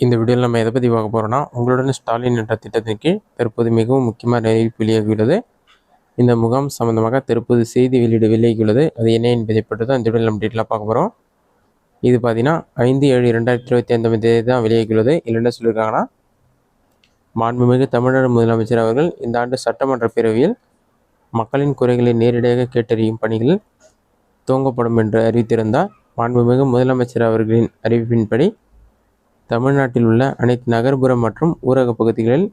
இந்த வீடியோவில் நம்ம எதை பற்றி பார்க்க போகிறோம்னா, உங்களுடன் ஸ்டாலின் என்ற திட்டத்தின் கீழ் தற்போது மிகவும் முக்கியமான அறிவிப்பு வெளியாகியுள்ளது. இந்த முகாம் சம்பந்தமாக தற்போது செய்தி வெளியீடு வெளியாகியுள்ளது. அது என்ன என்பதை பற்றி தான் இந்த வீடியோவில் நம்ம டீட்டெயிலாக பார்க்க போகிறோம். இது பார்த்தீங்கன்னா 5/7/2025 தேதி தான் வெளியாகியுள்ளது. இதில் என்ன சொல்லியிருக்காங்கன்னா, மாண்புமிகு தமிழ்நாடு முதலமைச்சர் அவர்கள் இந்த ஆண்டு சட்டமன்ற பேரவையில் மக்களின் குறைகளை நேரடியாக கேட்டறியும் பணிகள் துவங்கப்படும் என்று அறிவித்திருந்தார். மாண்புமிகு முதலமைச்சர் அவர்களின் அறிவிப்பின்படி தமிழ்நாட்டில் உள்ள அனைத்து நகர்ப்புற மற்றும் ஊரக பகுதிகளில்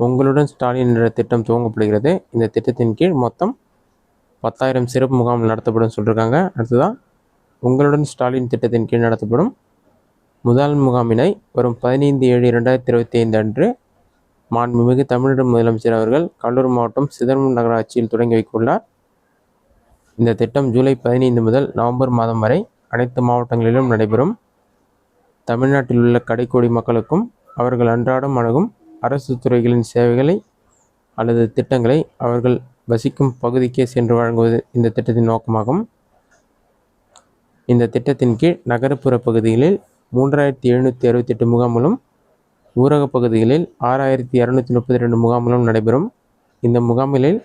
உங்களுடன் ஸ்டாலின் என்ற திட்டம் துவங்கப்படுகிறது. இந்த திட்டத்தின் கீழ் மொத்தம் 10,000 சிறப்பு முகாம் நடத்தப்படும் சொல்லியிருக்காங்க. அடுத்ததான் உங்களுடன் ஸ்டாலின் திட்டத்தின் கீழ் நடத்தப்படும் முதல் முகாமினை வரும் 15/7/2025 அன்று மாண்புமிகு தமிழ்நாடு முதலமைச்சர் அவர்கள் கடலூர் மாவட்டம் சிதம்பரம் நகராட்சியில் தொடங்கி வைத்துள்ளார். இந்த திட்டம் ஜூலை 15 முதல் நவம்பர் மாதம் வரை அனைத்து மாவட்டங்களிலும் நடைபெறும். தமிழ்நாட்டில் உள்ள கடைக்கோடி மக்களுக்கும் அவர்கள் அன்றாடம் அணுகும் அரசு துறைகளின் சேவைகளை அல்லது திட்டங்களை அவர்கள் வசிக்கும் பகுதிக்கே சென்று வழங்குவது இந்த திட்டத்தின் நோக்கமாகும். இந்த திட்டத்தின் கீழ் நகர்ப்புற பகுதிகளில் 3,768 முகாம்களும் ஊரக பகுதிகளில் 6,232 முகாம்களும் நடைபெறும். இந்த முகாம்களில்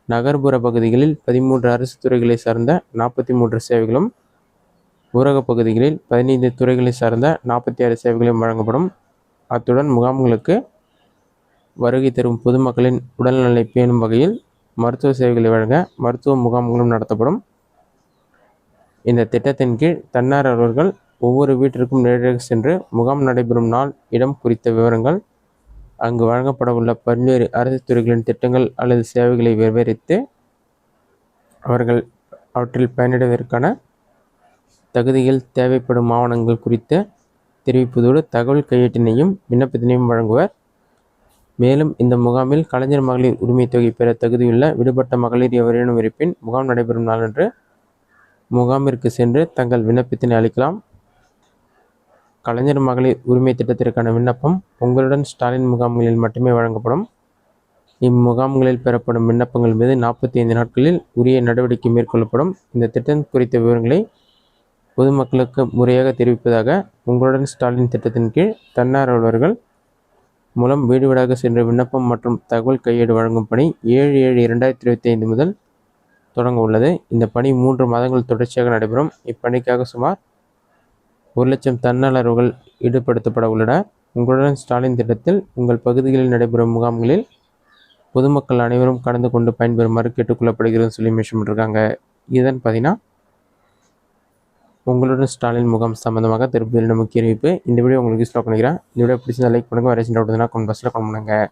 நகர்ப்புற பகுதிகளில் 13 அரசு துறைகளை சார்ந்த 43 சேவைகளும், ஊரக பகுதிகளில் 15 துறைகளை சார்ந்த 46 சேவைகளும் வழங்கப்படும். அத்துடன் முகாம்களுக்கு வருகை தரும் பொதுமக்களின் உடல்நலை பேணும் வகையில் மருத்துவ சேவைகளை வழங்க மருத்துவ முகாம்களும் நடத்தப்படும். இந்த திட்டத்தின் கீழ் தன்னார்வலர்கள் ஒவ்வொரு வீட்டிற்கும் நேரடியாக சென்று முகாம் நடைபெறும் நாள், இடம் குறித்த விவரங்கள், அங்கு வழங்கப்பட உள்ள பல்வேறு அரசு துறைகளின் திட்டங்கள் அல்லது சேவைகளை விவரித்து அவர்கள் அவற்றில் பயனடைவதற்கான தகுதிகள், தேவைப்படும் ஆவணங்கள் குறித்து தெரிவிப்பதோடு தகவல் கையேட்டினையும் விண்ணப்பத்தினையும் வழங்குவர். மேலும் இந்த முகாமில் கலைஞர் மகளிர் உரிமை தொகை பெற தகுதியுள்ள விடுபட்ட மகளிர் எவரேனும் இருப்பின் முகாம் நடைபெறும் நாளன்று முகாமிற்கு சென்று தங்கள் விண்ணப்பத்தினை அளிக்கலாம். கலைஞர் மகளிர் உரிமை திட்டத்திற்கான விண்ணப்பம் உங்களுடன் ஸ்டாலின் முகாம்களில் மட்டுமே வழங்கப்படும். இம்முகாம்களில் பெறப்படும் விண்ணப்பங்கள் மீது 45 நாட்களில் உரிய நடவடிக்கை மேற்கொள்ளப்படும். இந்த திட்டம் குறித்த விவரங்களை பொதுமக்களுக்கு முறையாக தெரிவிப்பதாக உங்களுடன் ஸ்டாலின் திட்டத்தின் கீழ் தன்னார்வலர்கள் மூலம் வீடு வீடாக சென்று விண்ணப்பம் மற்றும் தகவல் கையேடு வழங்கும் பணி 7/7/2025 முதல் தொடங்க உள்ளது. இந்த பணி 3 மாதங்கள் தொடர்ச்சியாக நடைபெறும். இப்பணிக்காக சுமார் 1,00,000 தன்னார்வலர்கள் ஈடுபடுத்தப்பட உள்ளனர். உங்களுடன் ஸ்டாலின் திட்டத்தில் உங்கள் பகுதிகளில் நடைபெறும் முகாம்களில் பொதுமக்கள் அனைவரும் கலந்து கொண்டு பயன்பெறுமாறு கேட்டுக்கொள்ளப்படுகிறது சொல்லி மென்ஷன் பண்ணியிருக்காங்க. இதன் பார்த்தீங்கன்னா உங்களுடன் ஸ்டாலின் முகாம் சம்பந்தமாக திருப்பதியில் முக்கிய அறிவிப்பு. இந்த வீடியோ உங்களுக்கு யூஸ்ஃபுல்லாக பண்ணிக்கிறேன். இந்த வீடியோ பிடிச்சிருந்தா லைக் பண்ணுங்கள். வேறு டவுட் இருந்தால் கமெண்ட் பாக்ஸில் கமெண்ட் பண்ணுங்கள்.